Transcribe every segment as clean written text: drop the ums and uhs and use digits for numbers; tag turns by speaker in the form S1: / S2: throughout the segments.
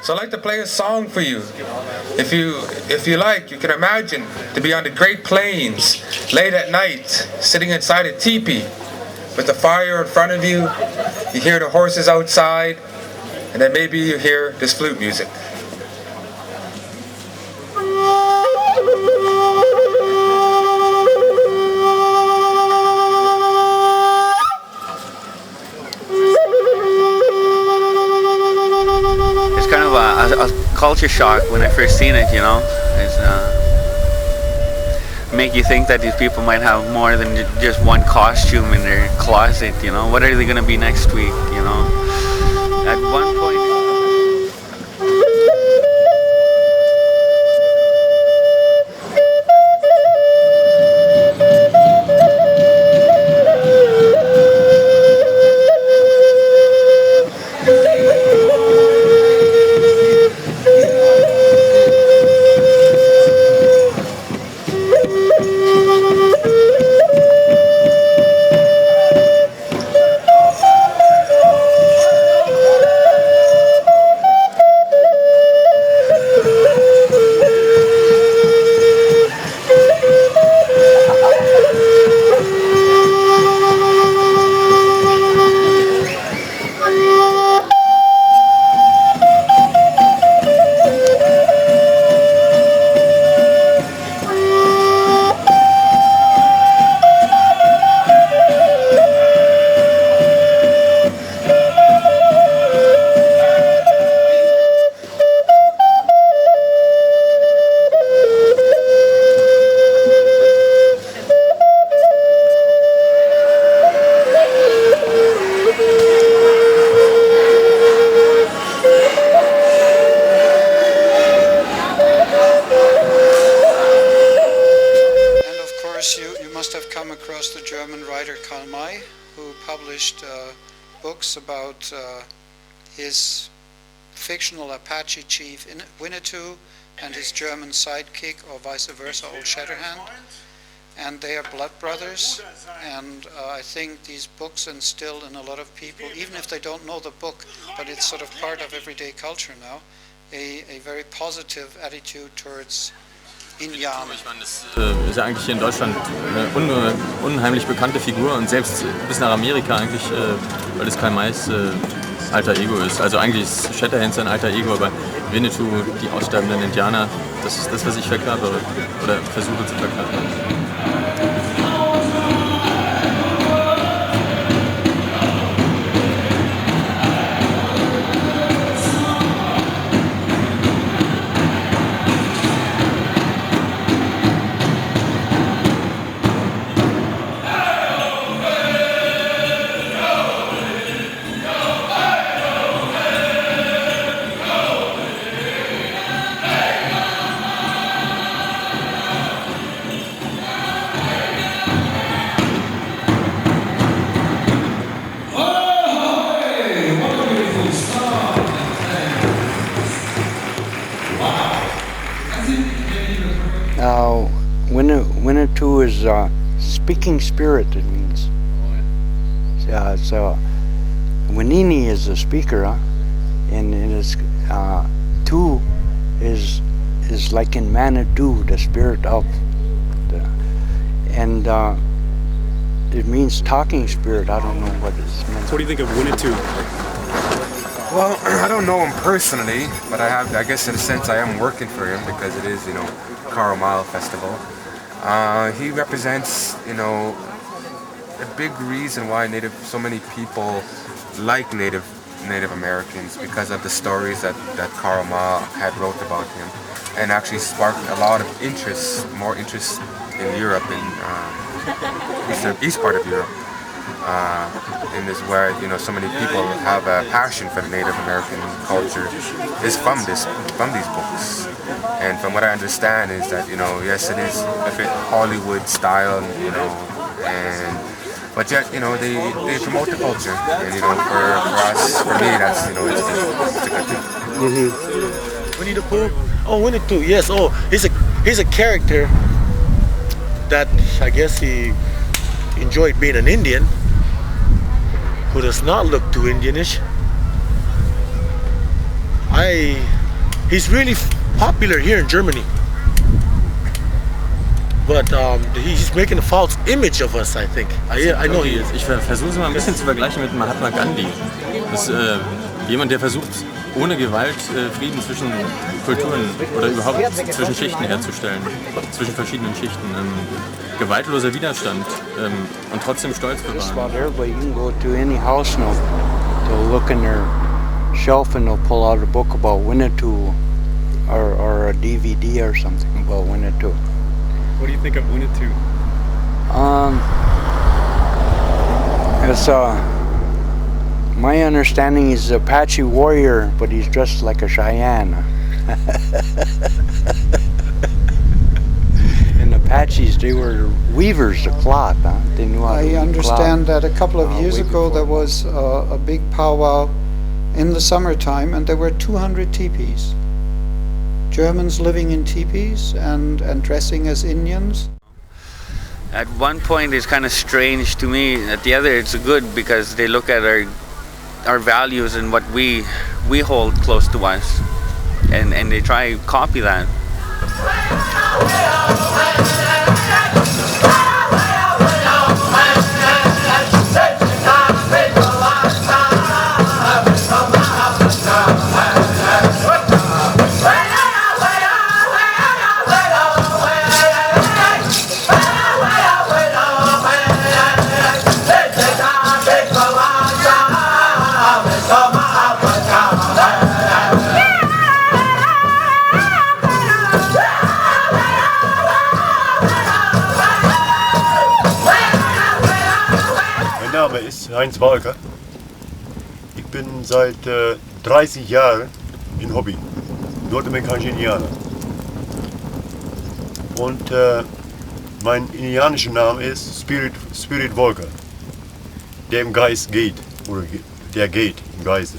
S1: So I'd like to play a song for you. If you like, you can imagine to be on the Great Plains late at night, sitting inside a teepee with a fire in front of you. You hear the horses outside, and then maybe you hear this flute music.
S2: Kind of a culture shock when I first seen it, you know. It's make you think that these people might have more than just one costume in their closet, you know. What are they gonna be next week, you know? At one point.
S3: The German writer Karl May, who published books about his fictional Apache chief Winnetou and his German sidekick, or vice versa, Old Shatterhand. And they are blood brothers, and I think these books instill in a lot of people, even if they don't know the book, but it's sort of part of everyday culture now, a very positive attitude towards Indianer.
S4: Ich meine, das ist ja eigentlich hier in Deutschland eine unheimlich bekannte Figur und selbst bis nach Amerika eigentlich, weil das Karl Mays alter Ego ist. Also eigentlich ist Shatterhand sein alter Ego, aber Winnetou, die aussterbenden Indianer, das ist das, was ich verkörpere oder versuche zu verkörpern.
S5: Winnetou is speaking spirit, it means. So Winini is the speaker, and it is Tu is like in Manitou, the spirit of and it means talking spirit. I don't know what it's meant.
S6: So what do you think of Winnetou?
S1: Well, I don't know him personally, but I guess in a sense I am working for him because it is, Carl May Festival. He represents, a big reason why so many people like Native Americans, because of the stories that Karl May had wrote about him, and actually sparked a lot of more interest in Europe, in east part of Europe, in this where so many people have a passion for the Native American culture is from these books. And from what I understand is that yes, it is a bit Hollywood style, but yet they promote the culture, and for me that's it's a good thing.
S6: Mm-hmm. Winnie the Pooh. Oh, Winnetou. Yes. Oh, he's a character that I guess he enjoyed being an Indian, who does not look too Indianish. I he's really popular here in Germany. But he's making a false image of us, I think. I know he is.
S4: Ich versuche es mal ein bisschen zu vergleichen mit Mahatma Gandhi. Das ist jemand, der versucht, ohne Gewalt Frieden zwischen Kulturen oder überhaupt zwischen Schichten herzustellen, zwischen verschiedenen Schichten. Gewaltloser Widerstand und trotzdem Stolz
S5: Just
S4: bewahren.
S5: about everybody, you can go to any house now, they'll look in their shelf and they'll pull out a book about Winnetou or a DVD or something about Winnetou.
S7: What do you think of Winnetou?
S5: It's my understanding he's an Apache warrior, but he's dressed like a Cheyenne. And Apaches, they were weavers of cloth. Huh? They knew how to
S3: I
S5: weave
S3: understand
S5: cloth.
S3: that a couple of years
S5: way
S3: ago
S5: before.
S3: there was a big powwow in the summertime, and there were 200 teepees. Germans living in teepees and dressing as Indians.
S2: At one point it's kind of strange to me. At the other it's good because they look at our values and what we hold close to us, and they try to copy that.
S8: Mein Name ist Heinz Walker. Ich bin seit 30 Jahren in Hobby, nordamerikanischer Indianer. Und mein indianischer Name ist Spirit Walker, der im Geist geht, oder der geht im Geiste.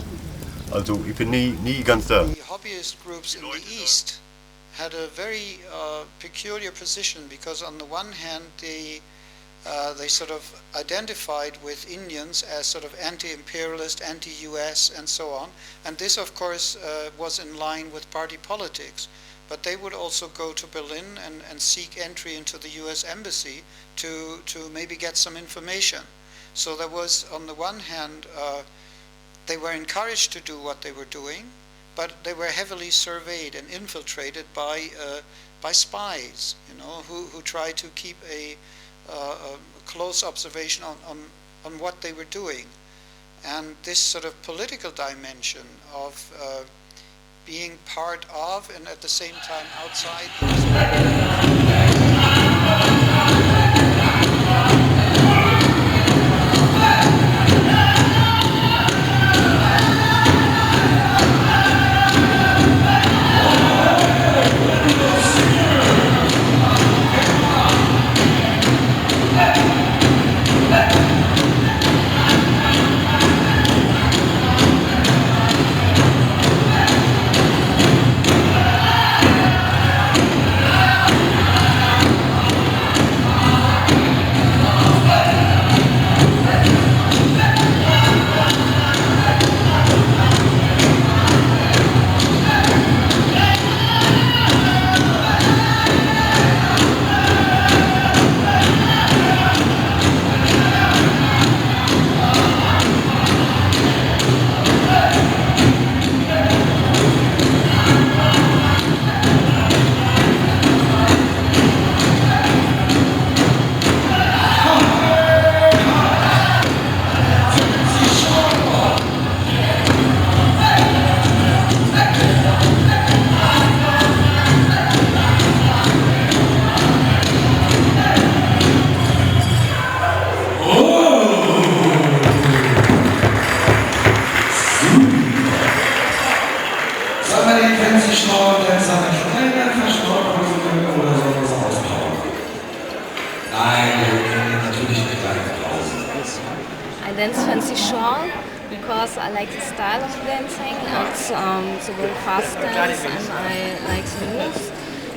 S8: Also ich bin nie ganz da.
S3: The hobbyist groups in the East had a very peculiar position, because on the one hand they sort of identified with Indians as sort of anti-imperialist, anti-US and so on, and this of course was in line with party politics. But they would also go to Berlin and seek entry into the US embassy to maybe get some information. So there was, on the one hand, they were encouraged to do what they were doing, but they were heavily surveyed and infiltrated by spies, you know, who tried to keep a close observation on what they were doing. And this sort of political dimension of being part of and at the same time outside.
S9: I dance fancy shawl because I like the style of dancing. It's a very fast dance and I like the moves.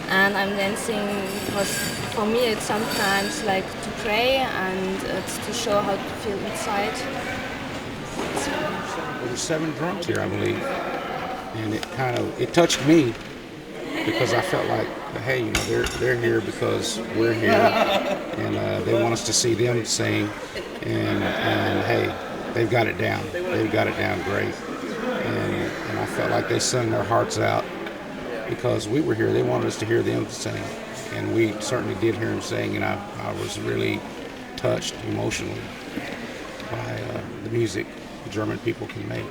S9: And I'm dancing because for me it's sometimes like to pray and it's to show how to feel inside.
S1: There's 7 drums here, I believe.
S10: and it touched me because I felt like, hey, they're here because we're here, and they want us to see them sing, and hey, they've got it down. They've got it down great, and I felt like they sung their hearts out because we were here. They wanted us to hear them sing, and we certainly did hear them sing, and I was really touched emotionally by the music the German people can make.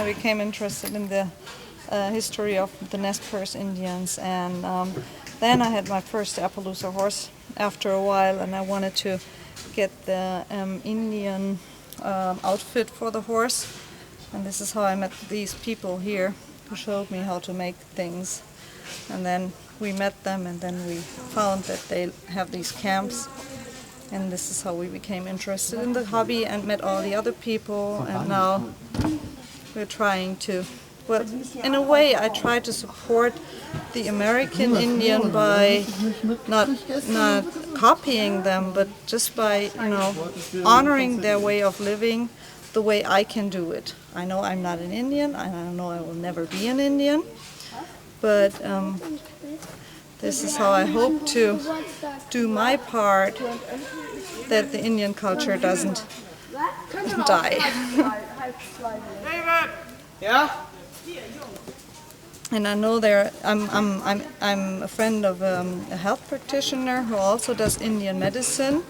S11: Became interested in the history of the Nez Perce Indians, and then I had my first Appaloosa horse after a while, and I wanted to get the Indian outfit for the horse, and this is how I met these people here who showed me how to make things, and then we met them, and then we found that they have these camps, and this is how we became interested in the hobby and met all the other people, and now we're trying to, well, in a way I try to support the American Indian by not copying them, but just by, honoring their way of living the way I can do it. I know I'm not an Indian, and I know I will never be an Indian, but this is how I hope to do my part that the Indian culture doesn't die.
S12: Yeah.
S11: And I know I'm a friend of a health practitioner who also does Indian medicine,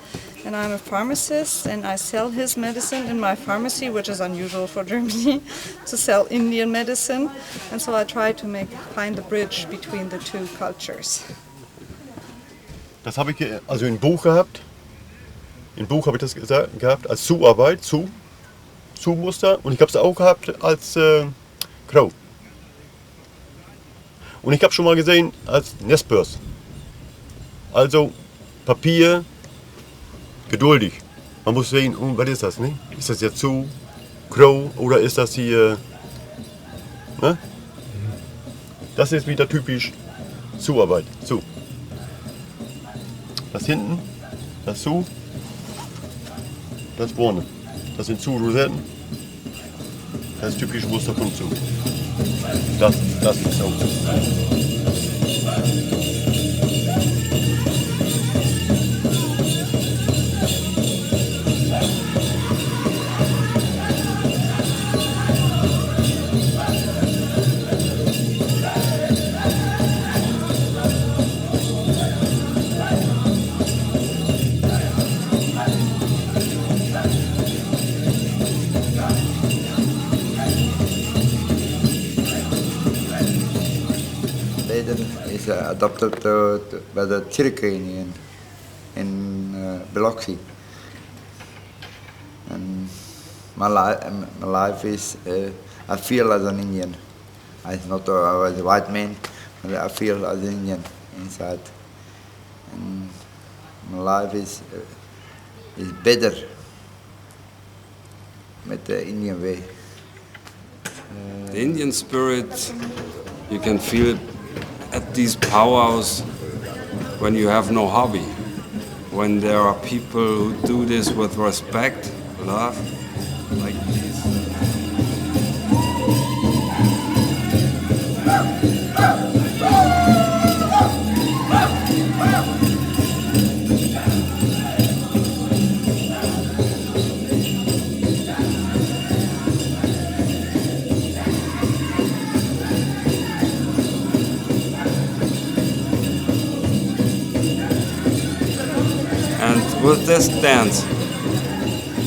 S11: and I'm a pharmacist, and I sell his medicine in my pharmacy, which is unusual for Germany to sell Indian medicine, and so I try to find the bridge between the two cultures.
S8: Das habe ich also in Buch gehabt. In Buch habe ich das gehabt als Zuarbeit, Zumuster, und ich habe es auch gehabt als Crow. Und ich habe schon mal gesehen als Nez Perce. Also Papier, geduldig. Man muss sehen, was ist das, ne? Ist das jetzt Crow oder ist das hier, ne? Das ist wieder typisch Zuarbeit. Das hinten, das das vorne. Das sind Rosetten. Das ist typisch Muster von Zu. Das ist auch Zu.
S13: Is adopted by the Chiricahua Indian in Biloxi, and my life is I feel as an Indian. I'm not a white man, but I feel as an Indian inside, and my life is better with the Indian way.
S14: The Indian spirit
S12: you can feel at these powwows when you have no hobby, when there are people who do this with respect, love, like these. With this dance,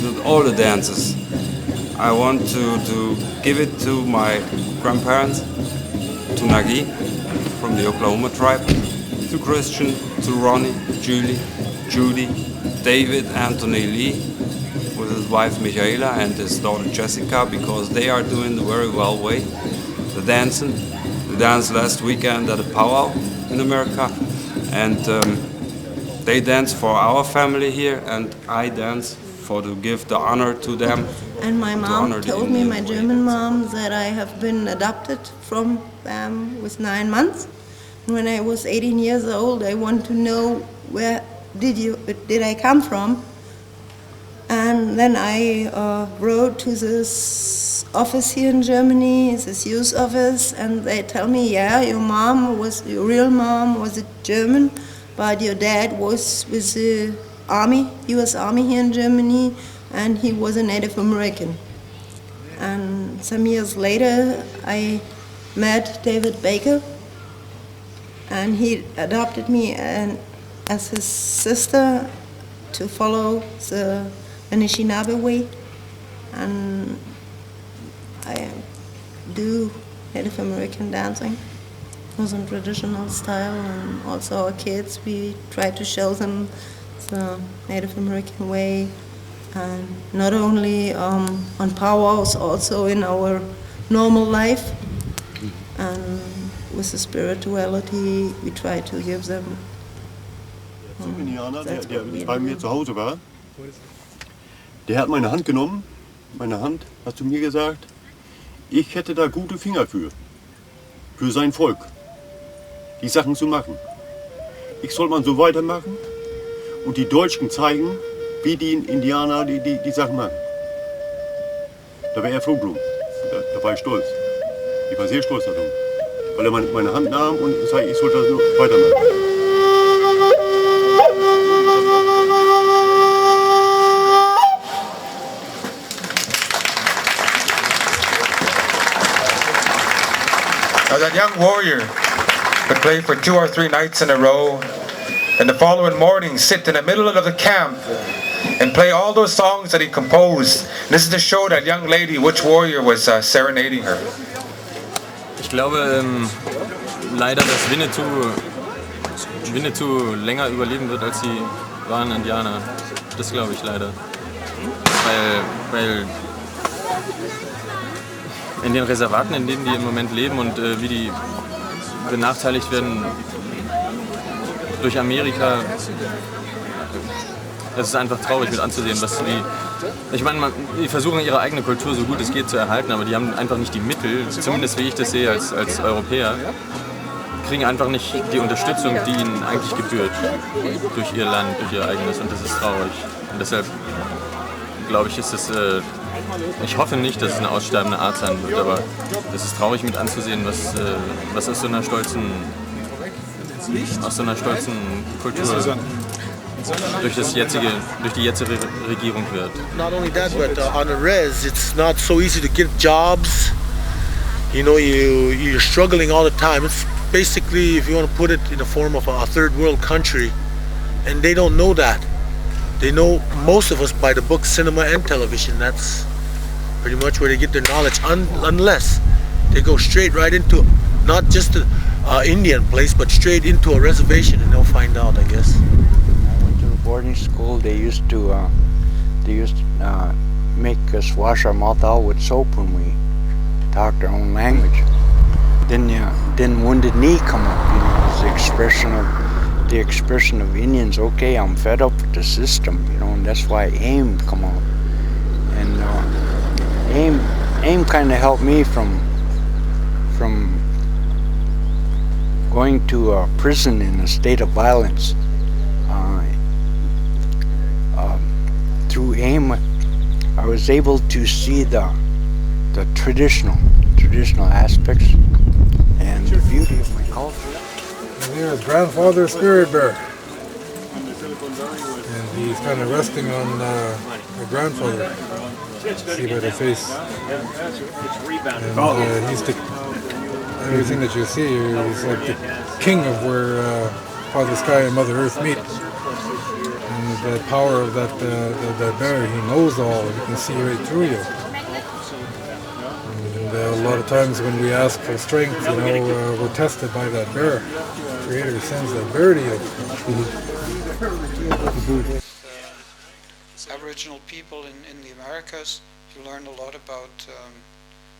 S12: with all the dances, I want to give it to my grandparents, to Nagi from the Oklahoma tribe, to Christian, to Ronnie, Julie, Judy, David, Anthony Lee, with his wife Michaela and his daughter Jessica, because they are doing the very well way, the dancing. They danced last weekend at a powwow in America, and they dance for our family here, and I dance to give the honor to them.
S14: And my mom told me, my German mom, that I have been adopted from them with 9 months. When I was 18 years old, I wanted to know where did I come from. And then I wrote to this office here in Germany, this youth office, and they tell me, yeah, your real mom was a German, but your dad was with the army, US Army here in Germany, and he was a Native American. And some years later, I met David Baker, and he adopted me as his sister to follow the Anishinaabe way. And I do Native American dancing. It was in traditional style, and also our kids, we try to show them the Native American way, and not only on powwows, also in our normal life. And with the spirituality, we try to give them.
S8: Indianer, der bei mir zu Hause war, der hat meine Hand genommen, hat zu mir gesagt, ich hätte da gute Finger für sein Volk, die Sachen zu machen. Ich soll mal so weitermachen und die Deutschen zeigen, wie die Indianer die Sachen machen. Da war er froh drum. Da war ich stolz. Ich war sehr stolz darum. Weil er meine Hand nahm und sagte, ich soll das nur weitermachen.
S15: As a young warrior could play for 2 or 3 nights in a row, and the following morning sit in the middle of the camp and play all those songs that he composed. This is to show that young lady which warrior was serenading her.
S4: Ich glaube leider, dass Winnetou länger überleben wird als die wahren Indianer. Das glaube ich leider. Weil in den Reservaten, in denen die im Moment leben und wie die benachteiligt werden durch Amerika, das ist einfach traurig mit anzusehen, was ich meine, die versuchen ihre eigene Kultur so gut es geht zu erhalten, aber die haben einfach nicht die Mittel, zumindest wie ich das sehe als Europäer, kriegen einfach nicht die Unterstützung, die ihnen eigentlich gebührt durch ihr Land, durch ihr eigenes, und das ist traurig. Und deshalb glaube ich, ist es, ich hoffe nicht, dass es eine aussterbende Art sein wird, aber es ist traurig mit anzusehen, was aus so einer stolzen Kultur durch die jetzige Regierung wird.
S6: Not only that, but on the res, it's not so easy to get jobs. You know, you're struggling all the time. It's basically, if you want to put it in the form of a third world country, and they don't know that. They know most of us by the book, cinema, and television. That's pretty much where they get their knowledge, unless they go straight right into not just the Indian place, but straight into a reservation, and they'll find out, I guess.
S5: Boarding school, they used to make us wash our mouth out with soap when we talked our own language. Then Wounded Knee come up, you know, as the expression of Indians. Okay, I'm fed up with the system, you know, and that's why AIM come out. And AIM kind of helped me from going to a prison in a state of violence. Through AIM, I was able to see the traditional aspects and the beauty of my culture.
S16: And here's Grandfather Spirit Bear. And he's kind of resting on my grandfather. See by the face. And he's everything that you see here is like the king of where Father Sky and Mother Earth meet. And the power of that bear, he knows all. He can see right through you. And a lot of times when we ask for strength, we're tested by that bear. The Creator sends that bear to you.
S3: Aboriginal people in the Americas, you learn a lot about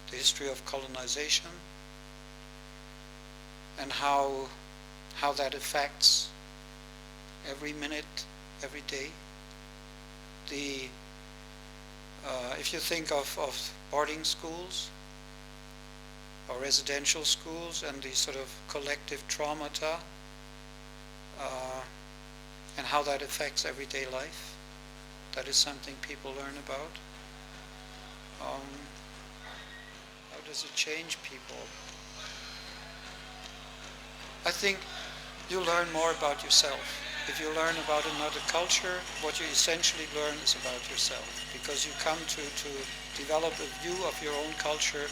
S3: the history of colonization and how that affects every minute, every day. If you think of boarding schools or residential schools and the sort of collective traumata and how that affects everyday life, that is something people learn about. How does it change people? I think you learn more about yourself. If you learn about another culture, what you essentially learn is about yourself, because you come to develop a view of your own culture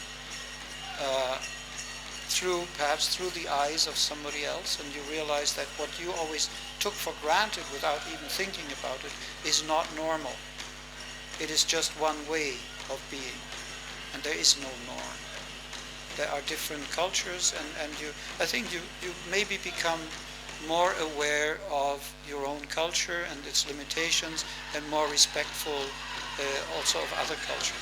S3: perhaps through the eyes of somebody else, and you realize that what you always took for granted without even thinking about it is not normal. It is just one way of being, and there is no norm. There are different cultures, and I think you maybe become more aware of your own culture and its limitations, and more respectful also of other cultures.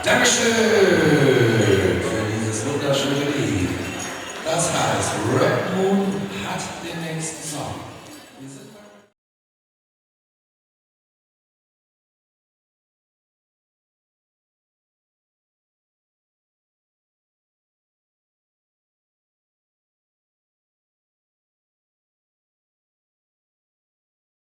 S17: Dankeschön!